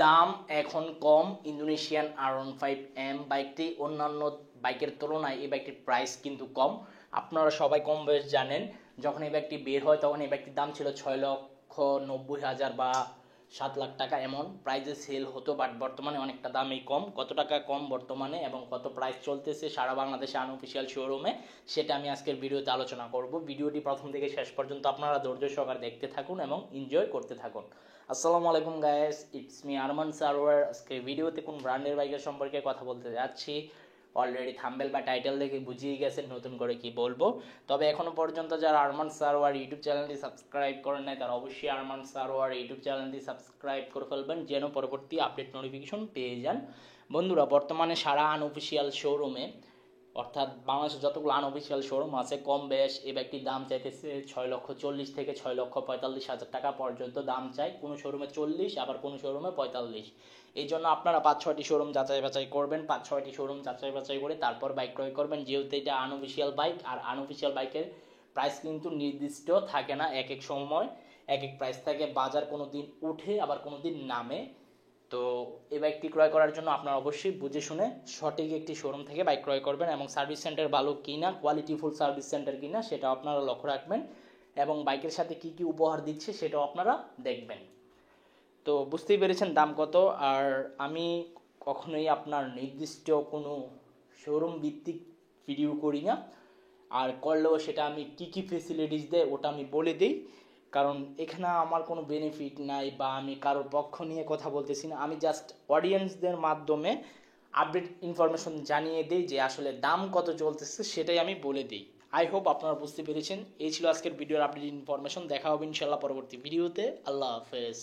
দাম এখন কম। Indonesian R15M বাইকটি অন্যান্য বাইকের তুলনায় এই বাইকটির প্রাইস কিন্তু কম। আপনারা সবাই কম বেশ জানেন, যখন এই বাইকটি বের হয় তখন এই বাইকটির দাম ছিল 6,90,000 বা 7 লাখ টাকা এমন প্রাইসে সেল হতো, বাট বর্তমানে অনেকটা দামই কম। কত টাকা কম বর্তমানে এবং কত প্রাইস চলতেছে সারা বাংলাদেশে আনঅফিসিয়াল শোরুমে, সেটা আমি আজকের ভিডিওতে আলোচনা করব। ভিডিওটি প্রথম থেকে শেষ পর্যন্ত আপনারা ধৈর্য সহকারে দেখতে থাকুন এবং এনজয় করতে থাকুন। আসসালামু আলাইকুম guys, it's me Arman Sarwar. আজকে ভিডিওতে কোন ব্র্যান্ডের বাইকের সম্পর্কে কথা বলতে যাচ্ছি অলরেডি থাম্বনেল বা টাইটেল দেখে বুঝিয়ে গেছেন নতুন করে কি বলবো। তবে এখনো পর্যন্ত যারা আরমান সারোয়ার ইউটিউব চ্যানেলটি সাবস্ক্রাইব করেন নাই তারা অবশ্যই আরমান সারোয়ার ইউটিউব চ্যানেলটি সাবস্ক্রাইব করে ফেলবেন, যেন পরবর্তী আপডেট নোটিফিকেশন পেয়ে যান। বন্ধুরা, বর্তমানে সারা আনঅফিসিয়াল শোরুমে, অর্থাৎ বাংলাদেশের যতগুলো আনঅফিসিয়াল শোরুম আছে, কম বেশ এই বাইকটির দাম চাইতেছে 6,40,000 থেকে 6,45,000 টাকা পর্যন্ত দাম চাই। কোনো শোরুমে 40, আবার কোনো শোরুমে 45। এই জন্য আপনারা 5-6টি শোরুম যাচাই বাছাই করবেন। 5-6টি শোরুম যাচাই বাছাই করে তারপর বাইক ক্রয় করবেন, যেহেতু এটা আনঅফিসিয়াল বাইক। আর আনঅফিসিয়াল বাইকের প্রাইস কিন্তু নির্দিষ্ট থাকে না, এক এক সময় এক এক প্রাইস থাকে। বাজার কোনো দিন উঠে আবার কোনো দিন নামে। তো এই বাইকটি ক্রয় করার জন্য আপনারা অবশ্যই বুঝে শুনে সঠিক একটি শোরুম থেকে বাইক ক্রয় করবেন এবং সার্ভিস সেন্টার ভালো কিনা, কোয়ালিটিফুল সার্ভিস সেন্টার কিনা সেটা আপনারা লক্ষ্য রাখবেন এবং বাইকের সাথে কি কি উপহার দিচ্ছে সেটাও আপনারা দেখবেন। তো বুঝতেই পেরেছেন দাম কত। আর আমি কখনোই আপনার নির্দিষ্ট কোনো শোরুম ভিত্তিক ভিডিও করি না, আর করলেও সেটা আমি কি কি ফেসিলিটিস দেয় ওটা আমি বলে দিই। কারণ এখানে আমার কোনো বেনিফিট নাই বা আমি কারোর পক্ষ নিয়ে কথা বলতেছি না, আমি জাস্ট অডিয়েন্সদের মাধ্যমে আপডেট ইনফরমেশন জানিয়ে দিই যে আসলে দাম কত চলতেছে সেটাই আমি বলে দিই। আই হোপ আপনারা বুঝতে পেরেছেন। এই ছিল আজকের ভিডিওর আপডেট ইনফরমেশন। দেখা হবে ইনশাল্লাহ পরবর্তী ভিডিওতে। আল্লাহ হাফেজ।